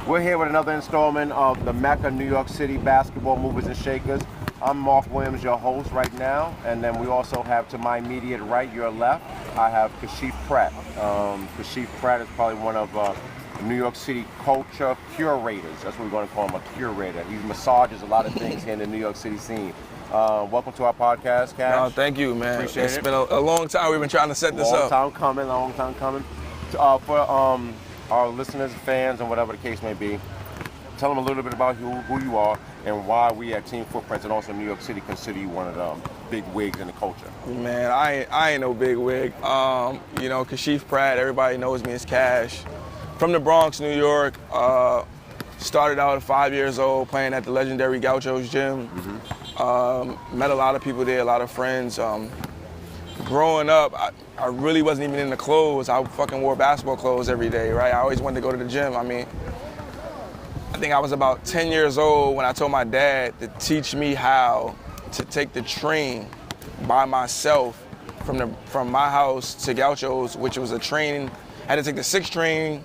We're here with another installment of the MECCA New York City Basketball Movers and Shakers. I'm Mark Williams, your host right now, and then we also have to my immediate right, your left, I have Kashif Pratt. Kashif Pratt is probably one of New York City culture curators. That's what we're going to call him, a curator. He massages a lot of things here in the New York City scene. Welcome to our podcast, Cash. No, thank you, man. Appreciate it's it. been a long time we've been trying to set this up. Long time coming. For our listeners, fans, and whatever the case may be, tell them a little bit about who you are and why we at Team FOOTPRINTZ and also New York City consider you one of the big wigs in the culture. Man, I ain't no big wig. You know, Kashif Pratt, everybody knows me as Cash. From the Bronx, New York. Started out at 5 years old playing at the legendary Gaucho's gym. Met a lot of people there, a lot of friends. Growing up, I really wasn't even in the clothes. I fucking wore basketball clothes every day, right? I always wanted to go to the gym. I mean, I think I was about 10 years old when I told my dad to teach me how to take the train by myself from my house to Gaucho's, which was a train. I had to take the 6 train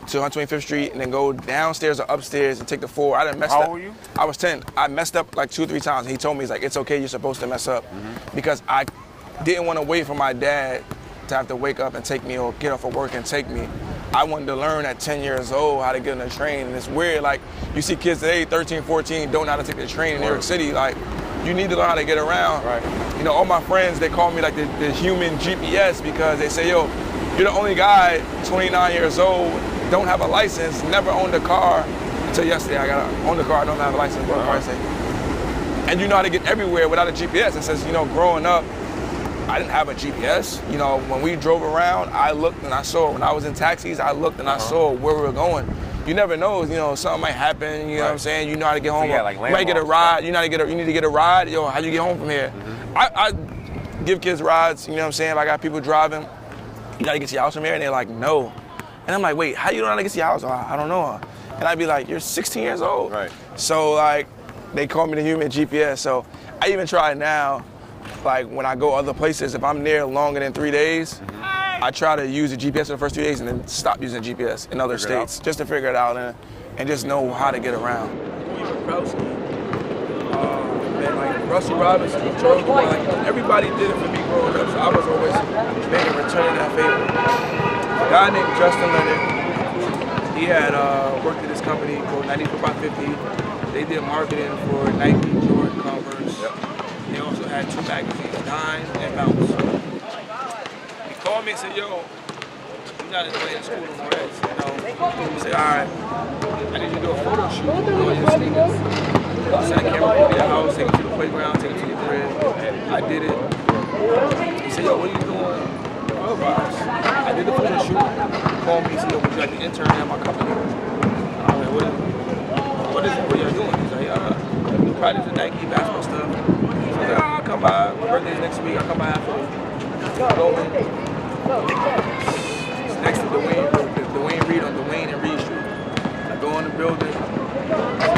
to 125th Street and then go downstairs or upstairs and take the 4. I didn't mess up. How old were you? I was 10. I messed up like 2 or 3 times. He told me, he's like, it's okay, you're supposed to mess up. Because I didn't want to wait for my dad to have to wake up and take me or get off of work and take me. I wanted to learn at 10 years old how to get on the train. And it's weird, like, you see kids today, 13, 14, don't know how to take the train in New York City. Like, you need to learn how to get around. Right. You know, all my friends, they call me like the human GPS because they say, yo, you're the only guy, 29 years old, don't have a license, never owned a car. Until yesterday, I got to own the car, I don't have a license. And you know how to get everywhere without a GPS. It says, you know, growing up, I didn't have a GPS. You know, when we drove around, I looked and I saw. When I was in taxis, I looked and I saw where we were going. You never know, you know, something might happen, you know what I'm saying? You know how to get home. Yeah, like you might get a ride, you need to get a ride. Yo, how you get home from here? I give kids rides, you know what I'm saying? If I got people driving, you gotta get to your house from here, and they're like, no. And I'm like, wait, how you know how to get to your house? I don't know. And I'd be like, you're 16 years old. Right. So like, they call me the human GPS. So I even try now, like when I go other places, if I'm there longer than 3 days, I try to use the GPS for the first 3 days and then stop using GPS in other states just to figure it out and just know how to get around. Russell Robinson, Charles, like everybody did it for me growing up, so I was always making a return in that favor. A guy named Justin Leonard, he had worked at this company called 94x50. They did marketing for Nike, Jordan, Converse. They also had 2 magazines, Dime and Bounce. He called me and said, yo, you're not playing school no more, you know. He said, all right, I need you to do a photo shoot on your sneakers. Send a camera to your house, take it to the playground, take it to your crib. I did it. He said, yo, what are you doing? I did the photo shoot. He called me, he said, yo, would you like to intern at my company? I was like, what is it? What are you doing? He's like, the project is Nike, basketball stuff. So I was like, I'll come by. My birthday's next week. I'll come by after. It's next to Dwayne Reed on Dwayne and Reed Street. I go in the building.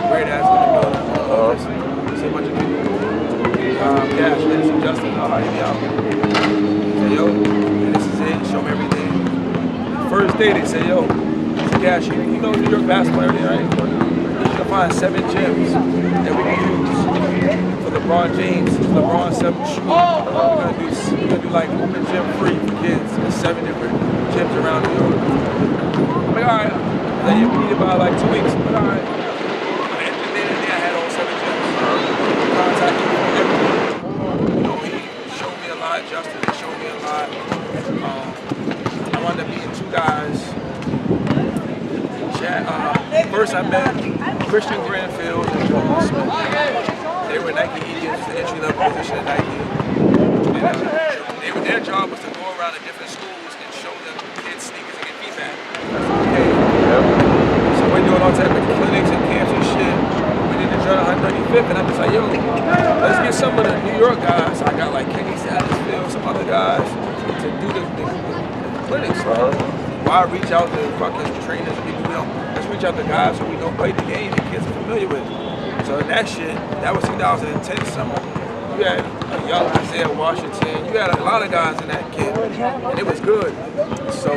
Weird ass in the building. See a bunch of people. Cash, man, see Justin. I'll hit me out. Say, yo, this is it. Show me everything. First day, they say, yo, Cash, you know New York basketball everything, right? You can find 7 gyms that we can use for LeBron James, LeBron 7 shoes. We're gonna do like open gym free for kids. There's 7 different gyms around New York. I'm like, all right. Then you need about like 2 weeks. But all right. Justin, they showed me a lot. I wound up meeting 2 guys. First I met Christian Granfield and Joel Smith. They were Nike agents, the entry-level position at Nike. And their job was to go around to different schools and show them kids sneakers and get feedback. Okay. So we're doing all types of clinics and camps and shit. We did the journal on 135th, and I'm just like, yo, let's get some of the New York guys. I got like Kenny Satterfield, some other guys to do the clinics. Why reach out to fucking trainers and people we don't? Let's reach out to guys who we know play the game and kids are familiar with. So that shit, that was 2010 summer. You had a young Isaiah Washington. You had a lot of guys in that kid, and it was good. So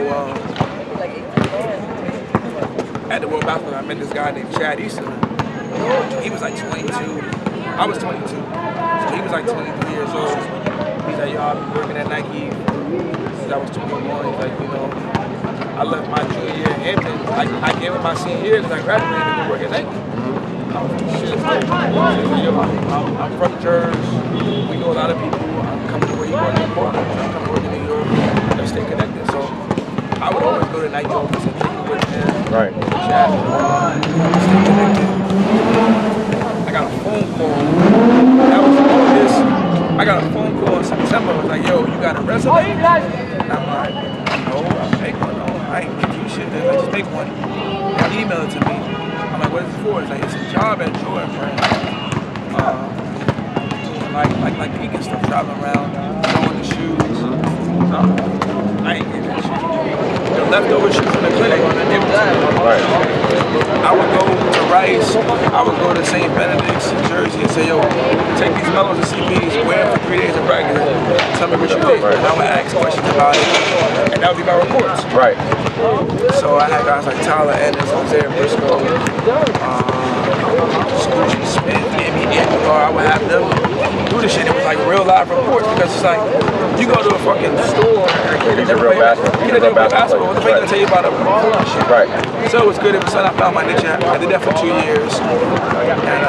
at the World Basketball, I met this guy named Chad Easterman. He was like 22. I was 22. So he was like 23 years old. He's like, yo, I've been working at Nike since I was 21. He's like, you know, I left my junior year in Hampton. I gave him my senior year because I graduated to go work at Nike. I was like, shit. I'm from Jersey. We know a lot of people. I'm coming to where you work in Portland. I'm coming to work in New York. Let's stay connected. So I would always go to Nike office and kick it with him. Right. Chat. Stay connected. I got a phone call. That was August. I got a phone call in September. I was like, yo, you got a resume? And I'm like, no, I'll make one. No, I ain't make you shit. Let's just make one. And email it to me. I'm like, what is it for? It's like, it's a job at Jordan Brand. Like geeking stuff, traveling around, showing the shoes. I ain't getting that shit. The leftover shoes from the clinic, they would tell me. Right. I would go to Rice, I would go to St. Benedict's in Jersey and say, yo, take these mellows and CPs, wear them for 3 days of practice, tell me what you did. Right. And I would ask questions about it, and that would be my reports. Right. So I had guys like Tyler Ennis, Jose Briscoe, Scoochie Smith, Amy Aguilar. I would have them do the shit. It was like real live reports because it's like, you go to a fucking store and It's a real basketball. you get a real basketball. What the fuck are they gonna tell you about a report and shit? Right. So it was good. It was something I found my niche. I did that for 2 years. And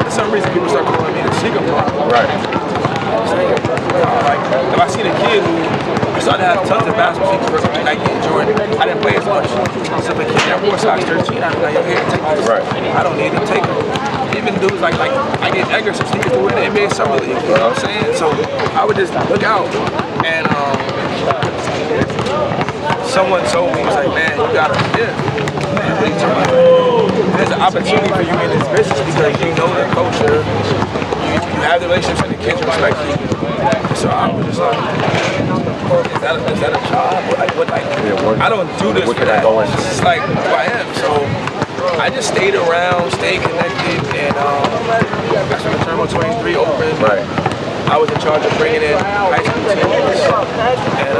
for some reason people started calling me the secret part. Right. Like, if I see the kid who started to have tons of basketball teams working with Nike and Jordan, I didn't play as much. So if a kid that wore size 13, I'd be like, yo, here, take this. Right. I don't need to take them. Even dudes like I get Edgar some sneakers to wear in the NBA Summer League, you know what I'm saying? So I would just look out and someone told me, he's like, man, you gotta, there's an opportunity for you in this business because you know the culture, you have the relationship and the kids respect you. So I was just like, is that a job? I don't do this for that. It's like who I am. So I just stayed around, stayed connected, and that's when the Terminal 23 opened. Right. I was in charge of bringing in high school teams, and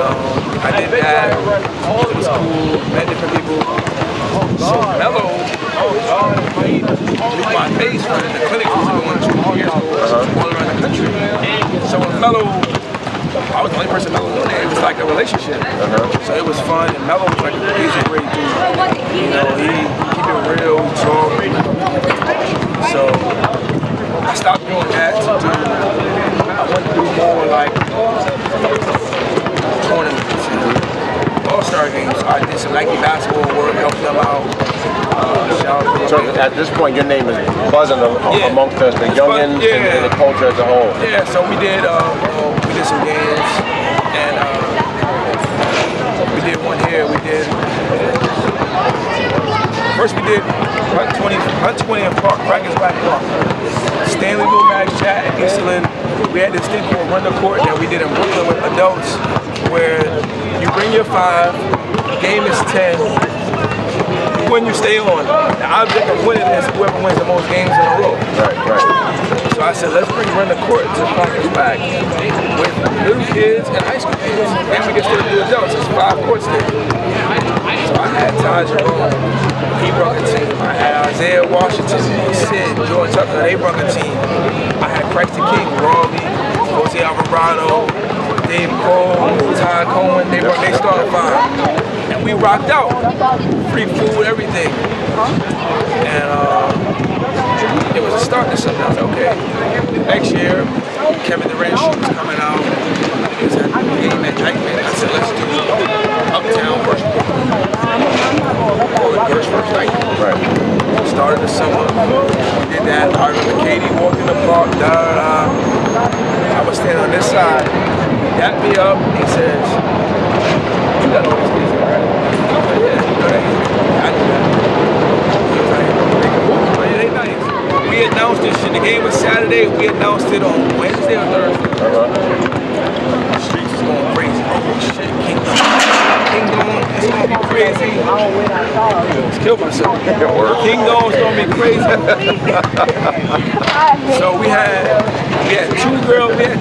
I did that. It was cool, met different people. So Mello, my base running the clinic was going 2 years ago, all around the country. So when Mello, I was the only person Mello knew there. It was like a relationship. So it was fun, and Mello was like a crazy great dude. You know, he keep it real, talk. So I stopped doing that to do. I wanted to do more like tournaments, all-star games. So I did some Nike basketball work, helped them out. So at this point, your name is buzzing amongst us, the youngins and the culture as a whole. Yeah, so we did some games, and we did one here. First we did Hunt 20 and Park, Practice Black Park. Stanley Lumax, Chat, and Eastland. We had this thing called Run the Court that we did in Brooklyn with adults, where you bring your 5, game is 10. When you stay on, the object of winning is whoever wins the most games in a row. Right. So I said, let's Run the Court to Practice Back with little kids and high school kids. And we can still do adults. It's 5 courts there. So I had Dajah Barclift, he brought a team. I had Isaiah Washington, Sid, George Tucker, they brought a team. I had Christ the King, Rawley, Jose Alvarado, Dave Cole, Todd Cohen, they started 5. And we rocked out. Free food, everything. And it was a start to something. I was like, okay. Next year, Kevin Durant's shoe was coming out. It was a game at Dykeman. I said, let's do Uptown versus Dykeman. Right. Started the summer. We did that. I remember Katie walked in the park. I was standing on this side. He dapped me up. He says, you got all these kids here, right? I was like, yeah, you know that. I knew that. He was like, they can move. They nice. We announced this shit. The game was Saturday. We announced it on Wednesday or Thursday. The streets is going crazy. Oh shit, Kingdom. It's gonna be crazy. I just killed myself. Kingdom's gonna be crazy. So we had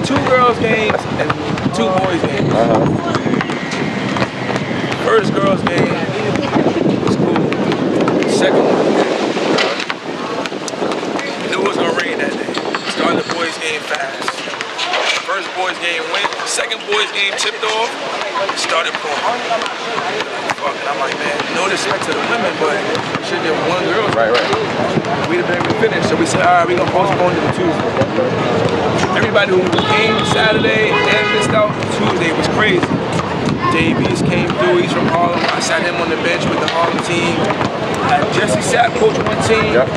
2 girls games and 2 boys games. First girls game was cool. second one. We knew it was gonna rain that day. Started the boys game fast. First boys game went. Second boys game tipped off. It started pouring. Fuck, and I'm like, man, no disrespect to the women, but we should have one girl. Right. We'd have been able to finish. So we said, all right, we're gonna postpone it to Tuesday. Everybody who came Saturday and missed out, Tuesday was crazy. Davies came through, he's from Harlem. I sat him on the bench with the Harlem team. Jesse Sapp coached one team. Yep.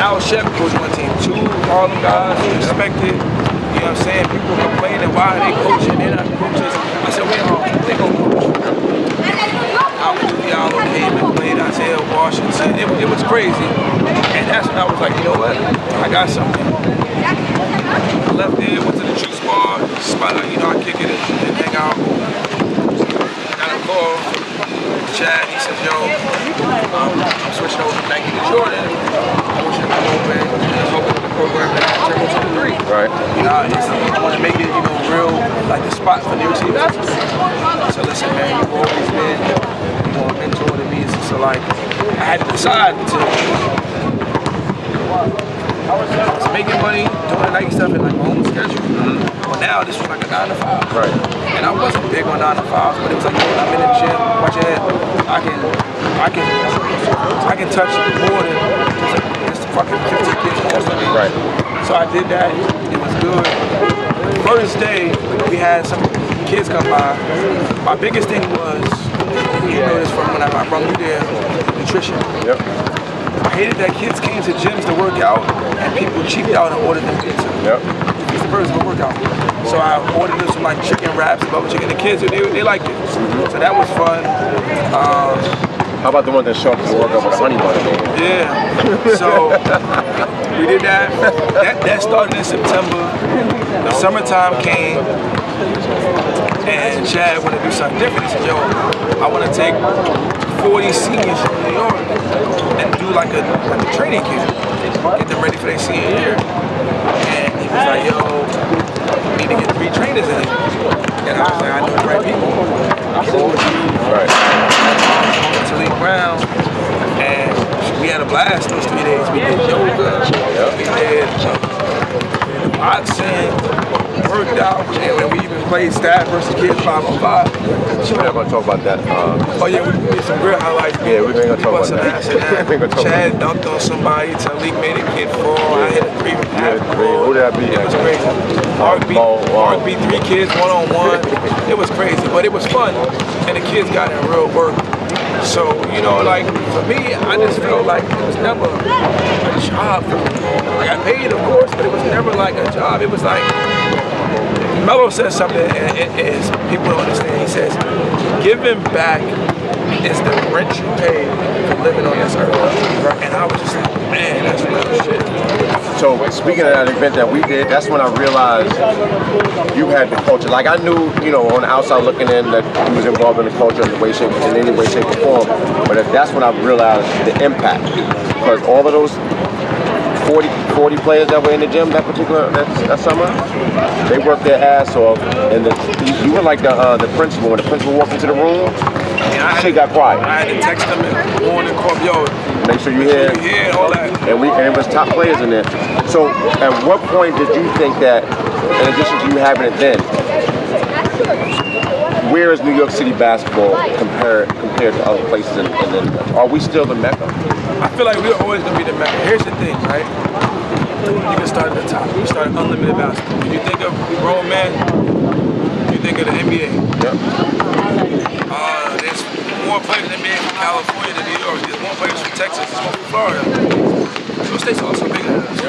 Al Shep coached one team. Two Harlem guys, respected. You know what I'm saying? People complaining, why are they coaching? They're not coaches. I said, wait, they gonna coach. Al Diallo came and played Isaiah Washington. It was crazy. And that's when I was like, you know what? I got something. I left there, went to the juice bar, spot out, you know, I kick it and hang out. Got a call, Chad, he says, yo, I'm switching over from Nike to Jordan. I want you to come over and help with the program that I turn into the 3. Right. You know, I want to make it, you know, real, like the spot for New York City basketball. So listen, man, you've always been, you know, a mentor to me. So like, I had to decide to, I was making money, doing the Nike stuff in like my own schedule. But now this was like a 9 to 5. Right. And I wasn't big on 9 to 5s, but it was like, you know, I'm in the gym, watch your head. I can touch more than just fucking 15 kids. Right. So I did that. It was good. First day, we had some kids come by. My biggest thing was, you know this from when I run through there, nutrition. Yep. I hated that kids came to gyms to work out and people cheaped out and ordered them pizza. Yep. It's the first of a workout. So I ordered them some like chicken wraps, bubble chicken. The kids, they liked it. So that was fun. How about the ones that show up to the workout with a honey bun? Yeah. So we did that. That started in September. The summertime came, and Chad wanted to do something different. He said, yo, I want to take 40 seniors from New York and do like a training camp, get them ready for their senior year. And he was like, yo, we need to get 3 trainers in. And I was like, I know the right people. I called you. Right. To Lee Brown, and we had a blast those 3 days. We did yoga, we did boxing, worked out, and we even played stat versus kids 5-on-5. We're not going to talk about that. Oh yeah, we did some real highlights. Yeah, we're going to talk about that. Chad dunked on somebody, Talik made a kid fall, I hit a 3 with half. Who did I beat? It was crazy. Mark beat 3 kids one-on-one. It was crazy, but it was fun, and the kids got in real work. So, you know, like, for me, I just felt like it was never a job. I got paid, of course, but it was never like a job. It was like, Melo says something, and people don't understand. He says, giving back is the rent you pay for living on this earth. And I was just like, man, that's real shit. So speaking of that event that we did, that's when I realized you had the culture. Like I knew, you know, on the outside looking in that you was involved in the culture in any way, shape, or form. But that's when I realized the impact. Because all of those 40 players that were in the gym that summer, they worked their ass off. And you were like the principal. When the principal walked into the room, she got quiet. I had to text them in the morning, call yo. Make sure you hear all that. And it was top players in there. So at what point did you think that, in addition to you having it then, where is New York City basketball compared to other places? And are we still the Mecca? I feel like we're always going to be the Mecca. Here's the thing, right? You can start at the top. You start unlimited basketball. When you think of grown men, you think of the NBA. Yep. There's more players in the NBA from California than New York. There's more players from Texas. There's more from Florida. Those states are also bigger than us.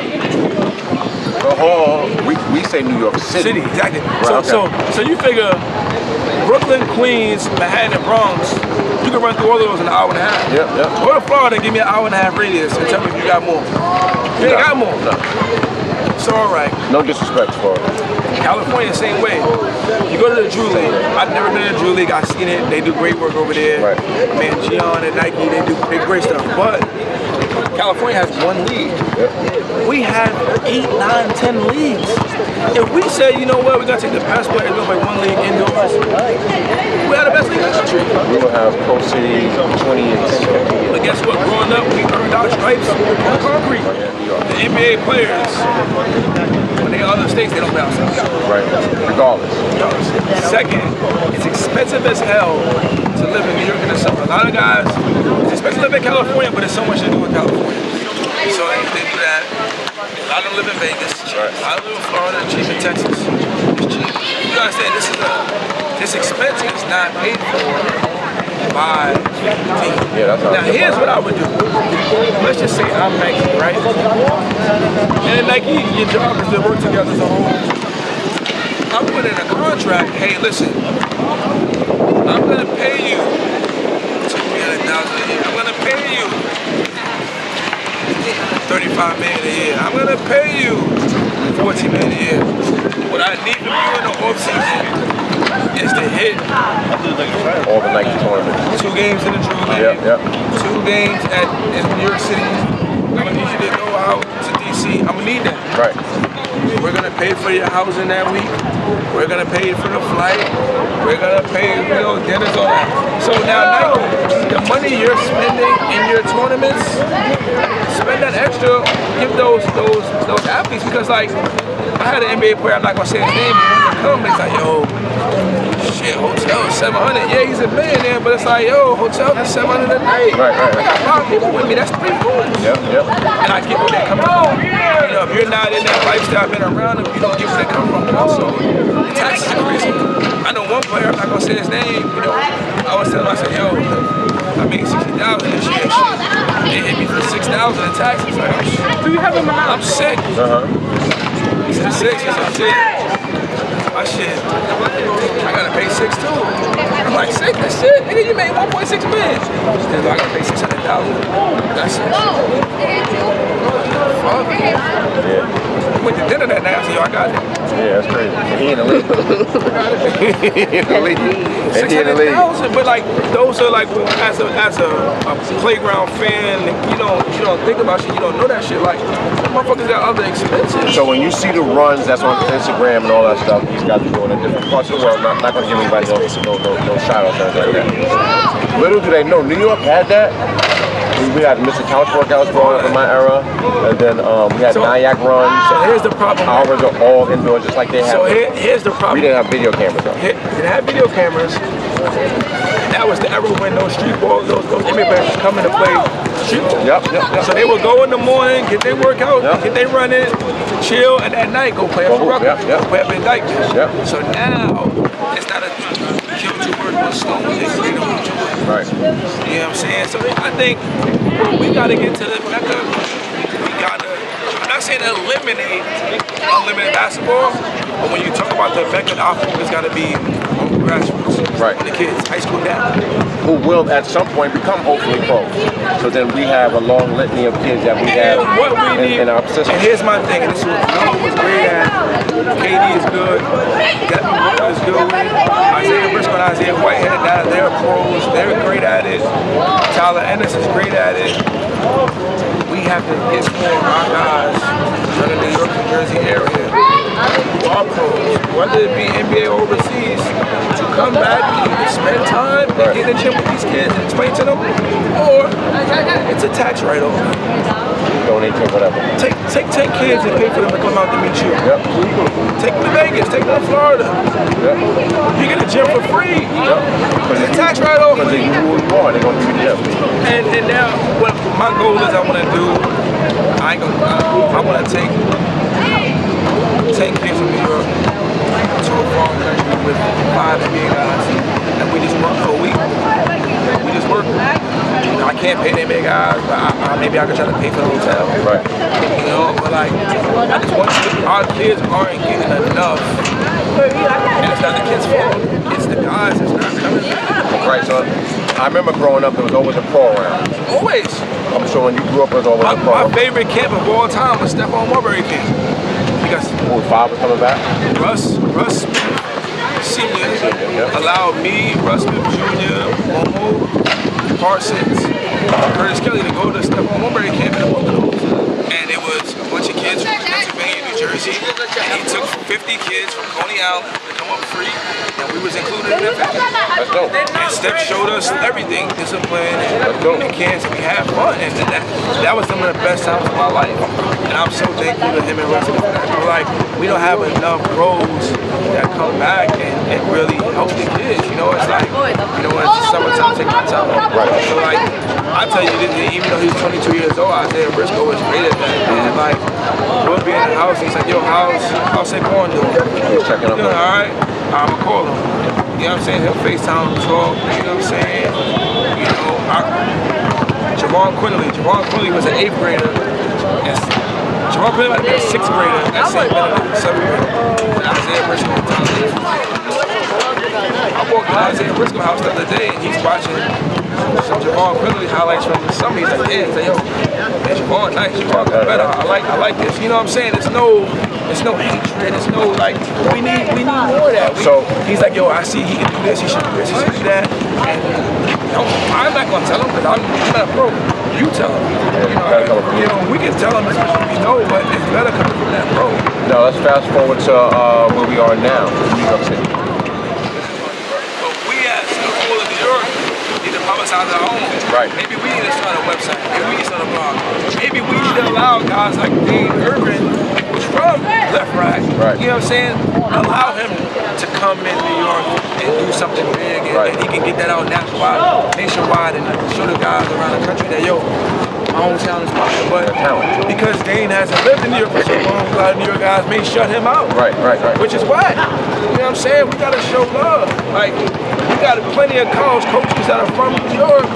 We say New York City. Exactly. Right, so you figure Brooklyn, Queens, Manhattan, and Bronx, you can run through all of those in an hour and a half. Yep. Go to Florida and give me an hour and a half radius and tell me if you got more. You ain't got more. No. So all right. No disrespect for it. California, same way. You go to the Drew League. I've never been to the Drew League. I've seen it. They do great work over there. Right. Man, Gian and Nike, they do great stuff. But California has 1 league. We have 8, 9, 10 leagues. If we say, you know what, we're gonna take the best players, we're gonna play 1 league indoors, we have the best league in the country. We will have Pro City 20 years. But guess what? Growing up, we earned our stripes on concrete. The NBA players, when they in other states, they don't play outside. Right. Regardless. Second, it's expensive as hell to live in New York in the summer. A lot of guys, it's expensive to live in California, but there's so much to do in California. So they do that. A lot of them live in Vegas. Right. A lot of them live in Florida, cheap in Texas. It's cheap. You gotta understand, this expense is not paid for by the team. Yeah, that's now here's what I would do. Let's just say I'm Nike, right? And Nike, your job is to work together as a whole. I'm putting in a contract, hey listen, I'm gonna pay you $200,000 a year. I'm gonna pay you $35 million a year. I'm gonna pay you $14 million a year. What I need from you in the off season is to hit all the Nike tournaments. 2 games in the Drew League, 2 games in New York City. I'm gonna need you to go out to DC. I'm gonna need that. Right. We're gonna pay for your housing that week. We're gonna pay for the flight. We're gonna pay, dinners, all that. So now Nike, the money you're spending in your tournaments, spend that extra, give those athletes, because like I had an NBA player, I'm not gonna say his name, but when they come, he's like, yo, shit, hotel is $700. Yeah, he's a millionaire, but it's like, yo, hotel is $700 a night. Right. I got 5 people with me, that's 3 rooms. Yep. And I get where they come from. You know, if you're not in that lifestyle, been around them, you don't get where they come from. Also, the taxes are crazy. I know one player, I'm not gonna say his name, I was telling him, I said, yo, I made $60,000 this year. They hit me for $6,000 in taxes. Like, do you have a mom? I'm sick. He said 6, he said shit. My shit, I gotta pay 6 too. I'm like, 6? That's it? Nigga, you made 1.6 million. Then I gotta pay 600,000. That's it. Fuck. Yeah. We went to dinner that night, so yo, I got it. Yeah, that's crazy. He in the league. He in the league. 600,000, but like those are like as a playground fan, you don't think about shit, you don't know that shit. Like motherfuckers got other expenses. So when you see the runs that's on Instagram and all that stuff, these guys are doing in different parts of the world. I'm not gonna give anybody no shout outs or anything like that. Little do they know, New York had that. We had Mr. Couch workouts growing up in my era, and then we had Nyack runs. So here's the problem. Ours are all indoors, just like they have. So here's the problem. We didn't have video cameras though. They didn't have video cameras. That was the era when those street balls, those NBA players were coming to play street ball. Yep. So they would go in the morning, get their workout, get their run in, chill, and at night go play up a record, go play up in Dyke. So now it's not a kill 2 birds with one stone. Right. You know what I'm saying? So I think we gotta get to the MECCA. We gotta, I'm not saying eliminate unlimited basketball, but when you talk about the MECCA, the outfit, it's gotta be grassroots. Right. The kids, high school down. Who will at some point become hopefully pro. So then we have a long litany of kids that we have in our system. And here's my thing, and this is what Melo was great at. KD is good. Devin Booker is good. Isaiah Briscoe and Isaiah Whitehead, they're pros. They're great at it. Tyler Ennis is great at it. We have to get more of our guys from the New York, New Jersey area, our pros, whether it be NBA or overseas, to come back and spend time and get in the gym with these kids and explain to them, or it's a tax write-off. Donate to whatever. Take 10 kids and pay for them to come out to meet you. Take them to Vegas, take them to Florida. You get a gym for free. It's a tax write-off. Because they know who you are, they're going to give you the gym. And now, what my goal is, I want to do, I want to take kids from New York to a foreign country with 5 NBA guys, and we just work for a week. We just work. I can't pay the NBA guys, but maybe I can try to pay for the hotel. Right. But like, I just want our kids aren't getting enough. And it's not the kids' fault. It's the guys that's not coming back. Right, so I remember growing up, there was always a pro around. Always. I'm sure when you grew up, there was always a pro. My favorite camp of all time was Stephon Marbury camp. Because Father coming back? Russ Sr. allowed me, Russ Smith Jr., Momo, Parsons, Curtis Kelly to go to Stephon Marbury camp in the he took 50 kids from Coney Island to come up free, and we was included in that family. That's dope. And Steph showed us everything, discipline and kids, and we had fun, and that was some of the best times of my life. And I'm so thankful to him and Russell for that. Like, we don't have enough pros that come back and really help the kids. You know, it's like, you know, when it's summertime, take my time off. Right. So like, I tell you, even though he's 22 years old, Isaiah Briscoe was great at that. And like, we'll be in the house, he's like, yo, how's Saquon doing? He's checking up. All right, I'ma call him. You know what I'm saying? He'll FaceTime and talk. You know what I'm saying? You know, Javon Quinley was an 8th grader. And Javon Quinley might have been a 6th grader. That same minute, 7th grader. And Isaiah Briscoe. I walked in Isaiah Briscoe's house the other day, and he's watching some Javon Quinley highlights from the summer. He's like, yeah, he's like, yo, man, Javon, nice, Javon better. I like this. You know what I'm saying? It's no hatred. It's no like we need more of that. He's like, yo, I see he can do this. He should do this. He should do that. And you know, I'm not gonna tell him because I'm not a pro. You tell him. You know, we can tell him as much as we know, but it's better coming from that pro. Now let's fast forward to where we are now, New York City. Publicize our own. Right. Maybe we need to start a website. Maybe we need to start a blog. Maybe we need to allow guys like Dane Irvin, who's from Left Rack. Right. You know what I'm saying? Allow him to come in New York and do something big, and he can get that out nationwide, and show the guys around the country that yo, my hometown is mine. But because Dane hasn't lived in New York for so long, a lot of New York guys may shut him out. Right. Which is why, you know what I'm saying? We gotta show love. Like, we got plenty of college coaches that are from New York.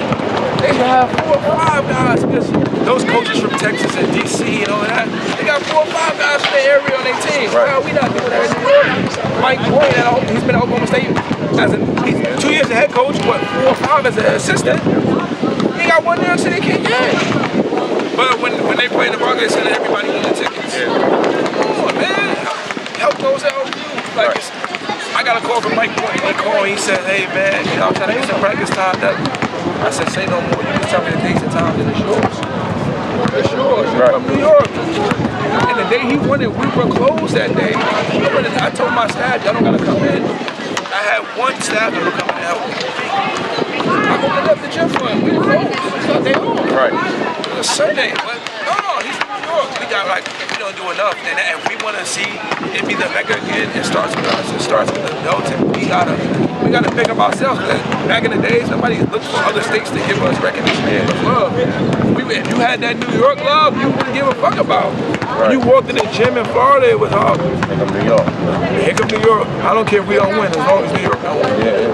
They should have 4 or 5 guys, because those coaches from Texas and DC and all that, they got 4 or 5 guys from the area on their team. Right. Well, we not doing that in New York. Mike Boyd, he's been at Oklahoma State he's 2 years as a head coach, what, 4 or 5 as an assistant. He got 1 New York City kid, But when they play in the Barclays Center, everybody won the tickets. Come on, man. Help those out. Like, I got a call from Mike Boyd. He called, he said, hey, man, you know, I'm trying to get some practice time. I said, say no more. You can tell me the dates and times, and it's yours. It's yours. You're from New York. And the day he won it, we were closed that day. I told my staff, y'all don't got to come in. I had 1 staff that would come in and help me. I opened up the gym for him. We were closed. It's not day off. Right. It was Sunday. But no, he's from New York. We got like, we don't do enough. And we want to see it be the MECCA again. It starts with us. It starts with the adults. And we gotta pick up ourselves. Back in the days, nobody looked for other states to give us recognition, give us love. If you had that New York love, you wouldn't give a fuck about. When you walked in the gym in Florida, it was all Here come New York. Here come New York. I don't care if we don't win, as long as New York don't win.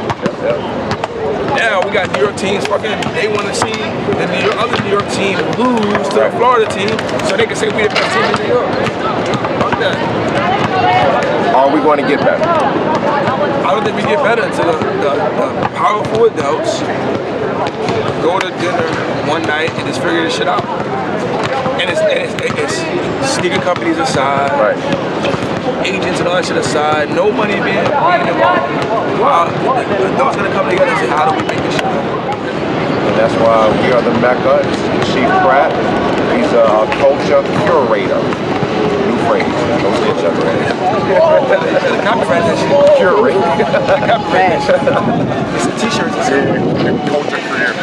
Now we got New York teams they want to see the other New York team lose to the Florida team so they can say we the best team in New York. Fuck that. Are we going to get better? I don't think we get better until the powerful adults go to dinner one night and just figure this shit out. And it's sneaker companies aside, agents and all that shit aside, no money being involved. Adults gonna come together and say, how do we make this shit happen? And that's why we are the MECCA. This is Kashif Pratt. He's a culture curator. New phrase. Don't say each other. Copyright that shit. Curate. Copyright that shit. It's a t-shirt. Culture career.